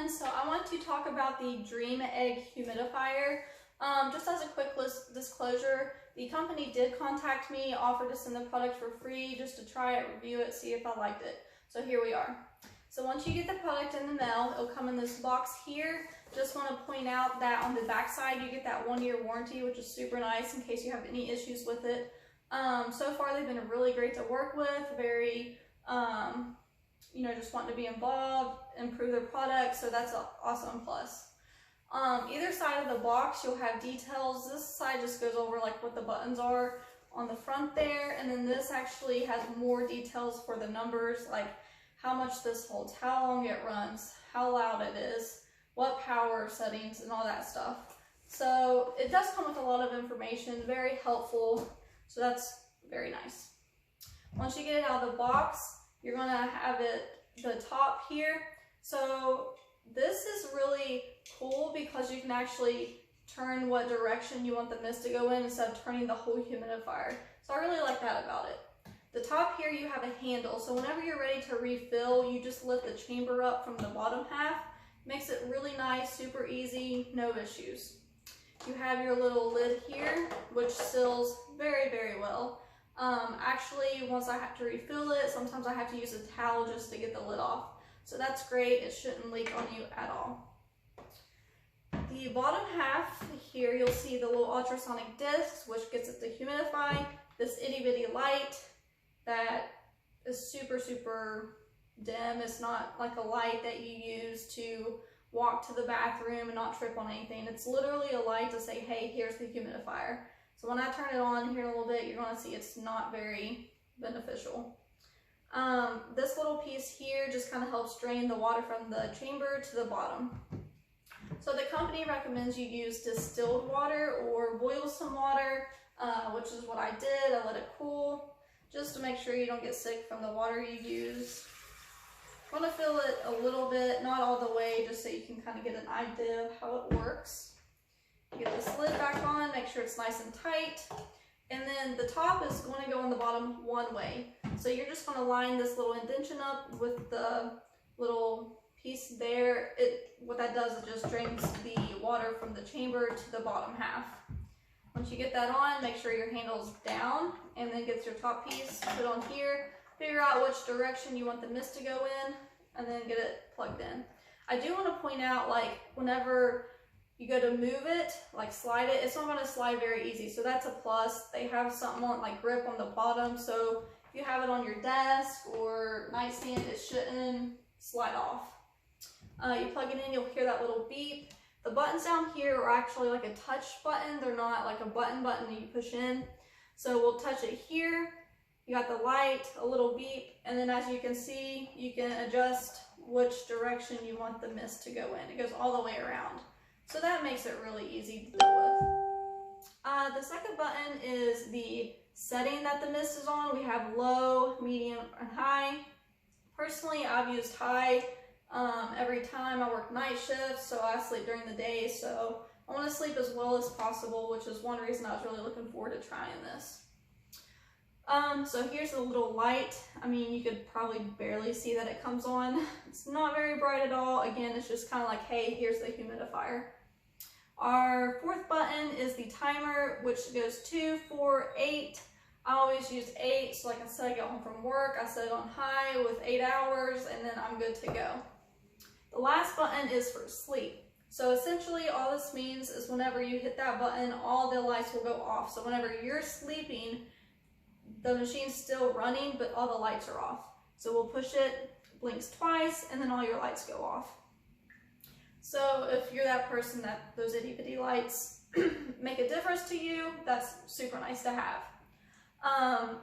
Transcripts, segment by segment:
everyone. So I want to talk about the Dreamegg humidifier. Just as a quick disclosure, the company did contact me, offered to send the product for free just to try it, review it, see if I liked it. So here we are. So once you get the product in the mail, it'll come in this box here. Just want to point out that on the back side you get that 1-year warranty, which is super nice in case you have any issues with it. So far they've been really great to work with, very just wanting to be involved, improve their product, so that's an awesome plus. Either side of the box you'll have details. This side just goes over like what the buttons are on the front there, and then this actually has more details for the numbers, like how much this holds, how long it runs, how loud it is, what power settings, and all that stuff. So it does come with a lot of information, very helpful, so that's very nice. Once you get it out of the box, you're gonna have the top here. So this is really cool because you can actually turn what direction you want the mist to go in instead of turning the whole humidifier. So I really like that about it. The top here you have a handle, so whenever you're ready to refill, you just lift the chamber up from the bottom half. Makes it really nice, super easy, no issues. You have your little lid here, which seals very, very well. Actually, once I have to refill it, sometimes I have to use a towel just to get the lid off. So that's great, it shouldn't leak on you at all. The bottom half here, you'll see the little ultrasonic discs, which gets it to humidify. This itty bitty light that is super, super dim. It's not like a light that you use to walk to the bathroom and not trip on anything. It's literally a light to say, hey, here's the humidifier. So when I turn it on here in a little bit, you're going to see it's not very beneficial. This little piece here just kind of helps drain the water from the chamber to the bottom. So the company recommends you use distilled water or boil some water, which is what I did. I let it cool just to make sure you don't get sick from the water you use. I'm going to fill it a little bit, not all the way, just so you can kind of get an idea of how it works. Get this lid back on, make sure it's nice and tight. And then the top is going to go on the bottom one way. So you're just going to line this little indentation up with the little piece there. What that does is just drains the water from the chamber to the bottom half. Once you get that on, make sure your handle's down, and then get your top piece, put on here, figure out which direction you want the mist to go in, and then get it plugged in. I do want to point out, like, whenever you go to move it, like slide it, it's not going to slide very easy, so that's a plus. They have something on like grip on the bottom, so if you have it on your desk or nightstand, it shouldn't slide off. You plug it in, you'll hear that little beep. The buttons down here are actually like a touch button. They're not like a button that you push in. So we'll touch it here. You got the light, a little beep, and then as you can see, you can adjust which direction you want the mist to go in. It goes all the way around. So that makes it really easy to deal with. The second button is the setting that the mist is on. We have low, medium, and high. Personally, I've used high every time. I work night shifts, so I sleep during the day. So I want to sleep as well as possible, which is one reason I was really looking forward to trying this. So here's the little light. I mean, you could probably barely see that it comes on. It's not very bright at all. Again, it's just kind of like, hey, here's the humidifier. Our fourth button is the timer, which goes 2, 4, 8. I always use 8, so like I said, I get home from work, I set it on high with 8 hours, and then I'm good to go. The last button is for sleep. So essentially all this means is whenever you hit that button, all the lights will go off. So whenever you're sleeping, the machine's still running, but all the lights are off. So we'll push it, blinks twice, and then all your lights go off. So if you're that person that those itty bitty lights make a difference to you, that's super nice to have. I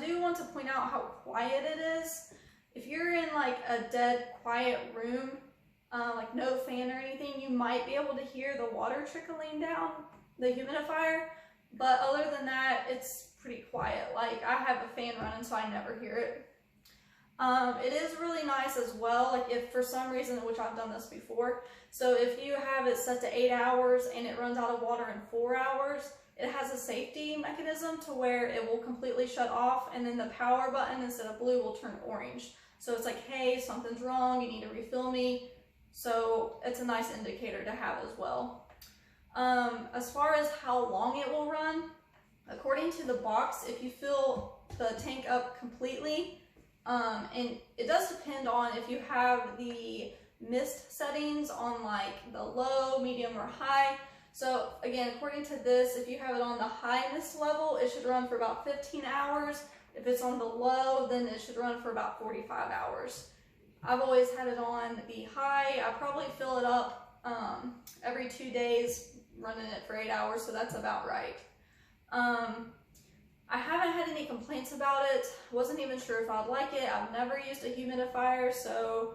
do want to point out how quiet it is. If you're in like a dead quiet room, like no fan or anything, you might be able to hear the water trickling down the humidifier. But other than that, it's pretty quiet. Like I have a fan running, so I never hear it. It is really nice as well, like if for some reason, which I've done this before, so if you have it set to 8 hours and it runs out of water in 4 hours, it has a safety mechanism to where it will completely shut off, and then the power button instead of blue will turn orange. So it's like, hey, something's wrong, you need to refill me. So it's a nice indicator to have as well. As far as how long it will run, according to the box, if you fill the tank up completely, and it does depend on if you have the mist settings on like the low, medium, or high. So again, according to this, if you have it on the high mist level, it should run for about 15 hours. If it's on the low, then it should run for about 45 hours. I've always had it on the high. I probably fill it up every 2 days, running it for 8 hours, so that's about right. I haven't had any complaints about it. Wasn't even sure if I'd like it. I've never used a humidifier, so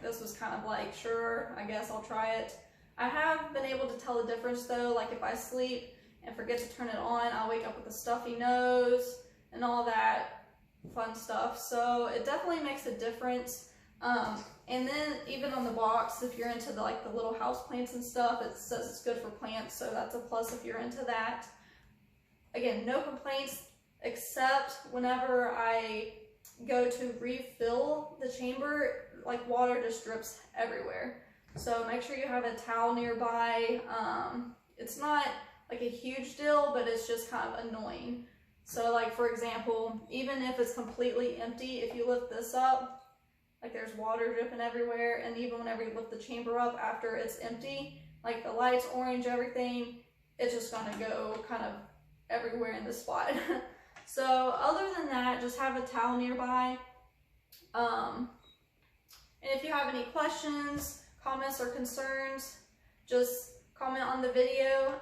this was kind of like, sure, I guess I'll try it. I have been able to tell the difference though, like if I sleep and forget to turn it on, I'll wake up with a stuffy nose and all that fun stuff. So it definitely makes a difference. And then even on the box, if you're into the little house plants and stuff, it says it's good for plants, so that's a plus if you're into that. Again, no complaints, except whenever I go to refill the chamber, like water just drips everywhere. So make sure you have a towel nearby. It's not like a huge deal, but it's just kind of annoying. So like for example, even if it's completely empty, if you lift this up, like there's water dripping everywhere, and even whenever you lift the chamber up after it's empty, like the lights, orange, everything, it's just gonna go kind of everywhere in the spot. So other than that, just have a towel nearby. And if you have any questions, comments, or concerns, just comment on the video.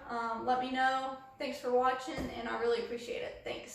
Let me know. Thanks for watching, and I really appreciate it. Thanks.